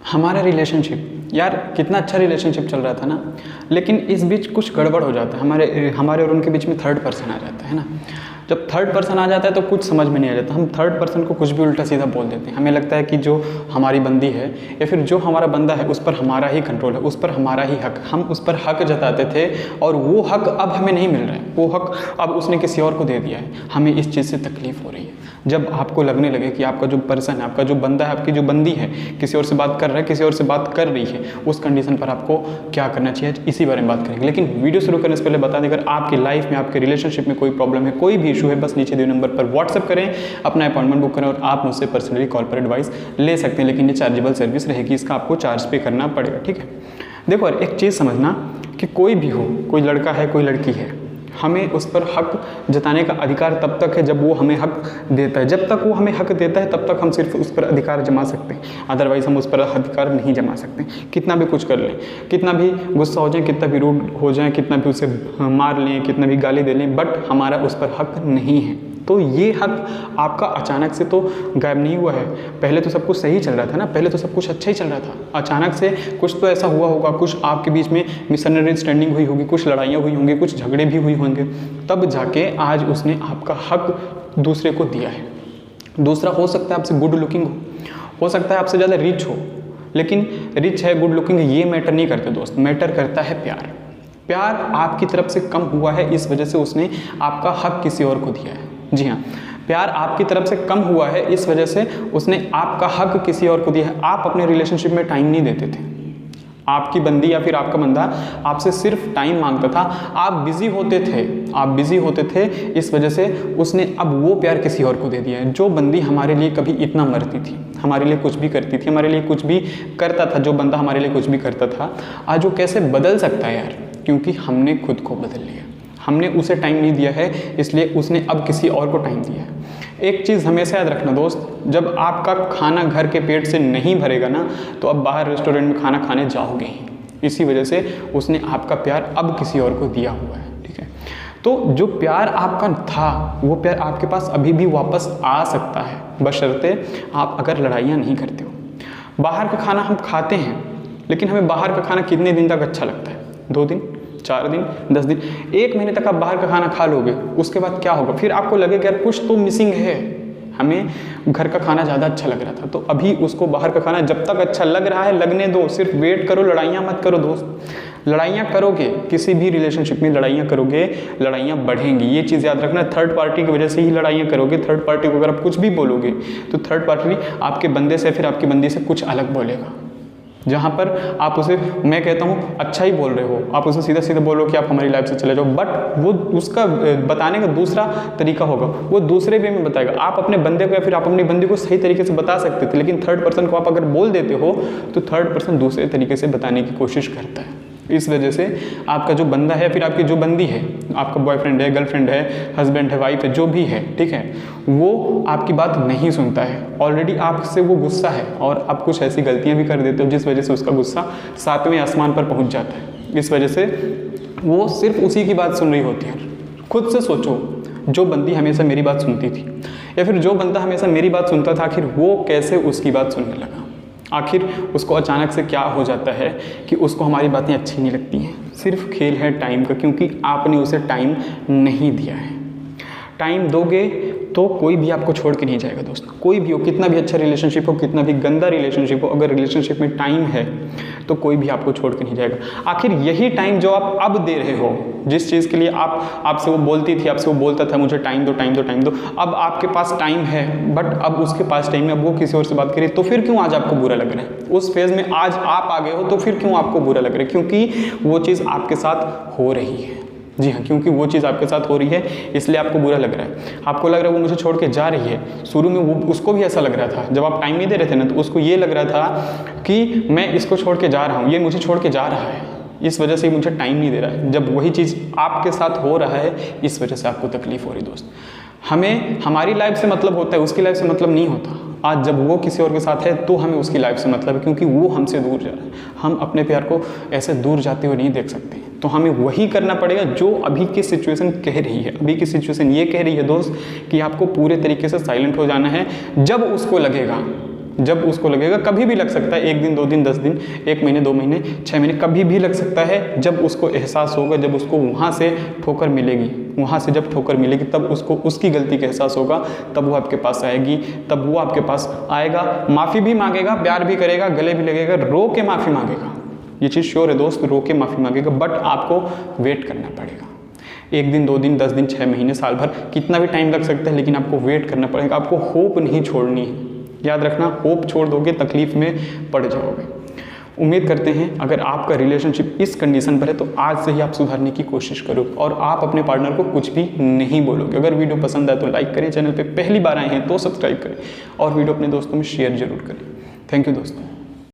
हमारा रिलेशनशिप, यार कितना अच्छा रिलेशनशिप चल रहा था ना, लेकिन इस बीच कुछ गड़बड़ हो जाता है, हमारे और उनके बीच में थर्ड पर्सन आ जाता है ना। जब थर्ड पर्सन आ जाता है तो कुछ समझ में नहीं आ जाता, हम थर्ड पर्सन को कुछ भी उल्टा सीधा बोल देते हैं। हमें लगता है कि जो हमारी बंदी है या फिर जो हमारा बंदा है उस पर हमारा ही कंट्रोल है, उस पर हमारा ही हक, हम उस पर हक जताते थे और वो हक अब हमें नहीं मिल रहा है, वो हक अब उसने किसी और को दे दिया है। हमें इस चीज़ से तकलीफ़ हो रही है। जब आपको लगने लगे कि आपका जो पर्सन है, आपका जो बंदा है, आपकी जो बंदी है किसी और से बात कर रहा है, किसी और से बात कर रही है, उस कंडीशन पर आपको क्या करना चाहिए, इसी बारे में बात करेंगे। लेकिन वीडियो शुरू करने से पहले बता दें, अगर आपकी लाइफ में, आपके रिलेशनशिप में कोई प्रॉब्लम है, कोई भी इशू है, बस नीचे दिए नंबर पर व्हाट्सअप करें, अपना अपॉइंटमेंट बुक करें और आप मुझसे पर्सनली कॉल पर एडवाइस ले सकते हैं। लेकिन ये चार्जेबल सर्विस रहेगी, इसका आपको चार्ज पे करना पड़ेगा, ठीक है। देखो यार, एक चीज़ समझना कि कोई भी हो, कोई लड़का है, कोई लड़की है, हमें उस पर हक जताने का अधिकार तब तक है जब वो हमें हक देता है। जब तक वो हमें हक देता है तब तक हम सिर्फ उस पर अधिकार जमा सकते हैं, अदरवाइज़ हम उस पर अधिकार नहीं जमा सकते। कितना भी कुछ कर लें, कितना भी गुस्सा हो जाए, कितना भी रूड हो जाए, कितना भी उसे मार लें, कितना भी गाली दे लें, बट हमारा उस पर हक नहीं है। तो ये हक आपका अचानक से तो गायब नहीं हुआ है। पहले तो सब कुछ सही चल रहा था ना, पहले तो सब कुछ अच्छा ही चल रहा था। अचानक से कुछ तो ऐसा हुआ होगा, कुछ आपके बीच में मिसअंडरस्टैंडिंग हुई होगी, कुछ लड़ाइयाँ हुई होंगी, कुछ झगड़े भी हुई होंगे, तब जाके आज उसने आपका हक दूसरे को दिया है। दूसरा हो सकता है आपसे गुड लुकिंग हो सकता है आपसे ज़्यादा रिच हो, लेकिन रिच है, गुड लुकिंग है, ये मैटर नहीं करते दोस्त। मैटर करता है प्यार। प्यार आपकी तरफ से कम हुआ है, इस वजह से उसने आपका हक किसी और को दिया है। जी हाँ, प्यार आपकी तरफ से कम हुआ है, इस वजह से उसने आपका हक किसी और को दिया है। आप अपने रिलेशनशिप में टाइम नहीं देते थे, आपकी बंदी या फिर आपका बंदा आपसे सिर्फ टाइम मांगता था, आप बिजी होते थे, इस वजह से उसने अब वो प्यार किसी और को दे दिया है। जो बंदी हमारे लिए कभी इतना मरती थी, हमारे लिए कुछ भी करती थी, हमारे लिए कुछ भी करता था, जो बंदा हमारे लिए कुछ भी करता था, आज वो कैसे बदल सकता है यार? क्योंकि हमने खुद को बदल लिया, हमने उसे टाइम नहीं दिया है, इसलिए उसने अब किसी और को टाइम दिया है। एक चीज़ हमेशा याद रखना दोस्त, जब आपका खाना घर के पेट से नहीं भरेगा ना, तो अब बाहर रेस्टोरेंट में खाना खाने जाओगे ही। इसी वजह से उसने आपका प्यार अब किसी और को दिया हुआ है, ठीक है। तो जो प्यार आपका था, वो प्यार आपके पास अभी भी वापस आ सकता है, बशर्ते आप अगर लड़ाइयाँ नहीं करते हो। बाहर का खाना हम खाते हैं, लेकिन हमें बाहर का खाना कितने दिन तक अच्छा लगता है? 2 दिन, 4 दिन, 10 दिन, 1 महीने तक आप बाहर का खाना खा लोगे, उसके बाद क्या होगा? फिर आपको लगेगा यार कुछ तो मिसिंग है, हमें घर का खाना ज़्यादा अच्छा लग रहा था। तो अभी उसको बाहर का खाना जब तक अच्छा लग रहा है लगने दो, सिर्फ वेट करो, लड़ाइयाँ मत करो दोस्त। लड़ाइयाँ करोगे, किसी भी रिलेशनशिप में लड़ाइयाँ करोगे, लड़ाइयाँ बढ़ेंगी, ये चीज़ याद रखना। थर्ड पार्टी की वजह से ही लड़ाइयाँ करोगे। थर्ड पार्टी को अगर आप कुछ भी बोलोगे तो थर्ड पार्टी आपके बंदे से, फिर आपकी बंदी से कुछ अलग बोलेगा। जहाँ पर आप उसे, मैं कहता हूँ अच्छा ही बोल रहे हो, आप उसे सीधा सीधा बोलो कि आप हमारी लाइफ से चले जाओ, बट वो उसका बताने का दूसरा तरीका होगा, वो दूसरे वे में बताएगा। आप अपने बंदे को या फिर आप अपनी बंदी को सही तरीके से बता सकते थे, लेकिन थर्ड पर्सन को आप अगर बोल देते हो तो थर्ड पर्सन दूसरे तरीके से बताने की कोशिश करता है। इस वजह से आपका जो बंदा है, फिर आपकी जो बंदी है, आपका बॉयफ्रेंड है, गर्लफ्रेंड है, हस्बैंड है, वाइफ है, जो भी है, ठीक है, वो आपकी बात नहीं सुनता है। ऑलरेडी आपसे वो गुस्सा है और आप कुछ ऐसी गलतियां भी कर देते हो जिस वजह से उसका गुस्सा 7वें आसमान पर पहुंच जाता है। इस वजह से वो सिर्फ उसी की बात सुन रही होती है। खुद से सोचो, जो बंदी हमेशा मेरी बात सुनती थी या फिर जो बंदा हमेशा मेरी बात सुनता था, आखिर वो कैसे उसकी बात सुनने लगा? आखिर उसको अचानक से क्या हो जाता है कि उसको हमारी बातें अच्छी नहीं लगती हैं? सिर्फ खेल है टाइम का, क्योंकि आपने उसे टाइम नहीं दिया है। टाइम दोगे तो कोई भी आपको छोड़ के नहीं जाएगा दोस्त, कोई भी हो, कितना भी अच्छा रिलेशनशिप हो, कितना भी गंदा रिलेशनशिप हो, अगर रिलेशनशिप में टाइम है तो कोई भी आपको छोड़ के नहीं जाएगा। आखिर यही टाइम जो आप अब दे रहे हो, जिस चीज़ के लिए आपसे वो बोलती थी, आपसे वो बोलता था मुझे टाइम दो, अब आपके पास टाइम है, बट अब उसके पास टाइम है, अब वो किसी और से बात करे, तो फिर क्यों आज आपको बुरा लग रहा है? उस फेज़ में आज आप आ गए हो तो फिर क्यों आपको बुरा लग रहा है? क्योंकि वो चीज़ आपके साथ हो रही है। जी हाँ, क्योंकि वो चीज़ आपके साथ हो रही है, इसलिए आपको बुरा लग रहा है। आपको लग रहा है वो मुझे छोड़ के जा रही है। शुरू में वो उसको भी ऐसा लग रहा था, जब आप टाइम नहीं दे रहे थे ना, तो उसको ये लग रहा था कि मैं इसको छोड़ के जा रहा हूँ, ये मुझे छोड़ के जा रहा है, इस वजह से मुझे टाइम नहीं दे रहा है। जब वही चीज़ आपके साथ हो रहा है, इस वजह से आपको तकलीफ हो रही दोस्त। हमें हमारी लाइफ से मतलब होता है, उसकी लाइफ से मतलब नहीं होता। आज जब वो किसी और के साथ है तो हमें उसकी लाइफ से मतलब है, क्योंकि वो हमसे दूर जा रहा है। हम अपने प्यार को ऐसे दूर जाते हुए नहीं देख सकते, तो हमें वही करना पड़ेगा जो अभी की सिचुएशन कह रही है। अभी की सिचुएशन ये कह रही है दोस्त कि आपको पूरे तरीके से साइलेंट हो जाना है। जब उसको लगेगा जब उसको लगेगा, कभी भी लग सकता है, 1 दिन 2 दिन 10 दिन 1 महीने 2 महीने 6 महीने, कभी भी लग सकता है। जब उसको एहसास होगा, जब उसको वहाँ से ठोकर मिलेगी, वहाँ से जब ठोकर मिलेगी तब उसको उसकी गलती का एहसास होगा, तब वो आपके पास आएगी, तब वो आपके पास आएगा, माफ़ी भी मांगेगा, प्यार भी करेगा, गले भी लगेगा, रो के माफ़ी मांगेगा। ये चीज़ श्योर है दोस्त, रो के माफ़ी मांगेगा, बट आपको वेट करना पड़ेगा। 1 दिन 2 दिन 10 दिन 6 महीने साल भर, कितना भी टाइम लग सकता है, लेकिन आपको वेट करना पड़ेगा। आपको होप नहीं छोड़नी है, याद रखना, होप छोड़ दोगे तकलीफ में पड़ जाओगे। उम्मीद करते हैं अगर आपका रिलेशनशिप इस कंडीशन पर है तो आज से ही आप सुधारने की कोशिश करो और आप अपने पार्टनर को कुछ भी नहीं बोलोगे। अगर वीडियो पसंद आए तो लाइक करें, चैनल पे पहली बार आए हैं तो सब्सक्राइब करें और वीडियो अपने दोस्तों में शेयर जरूर करें। थैंक यू दोस्तों।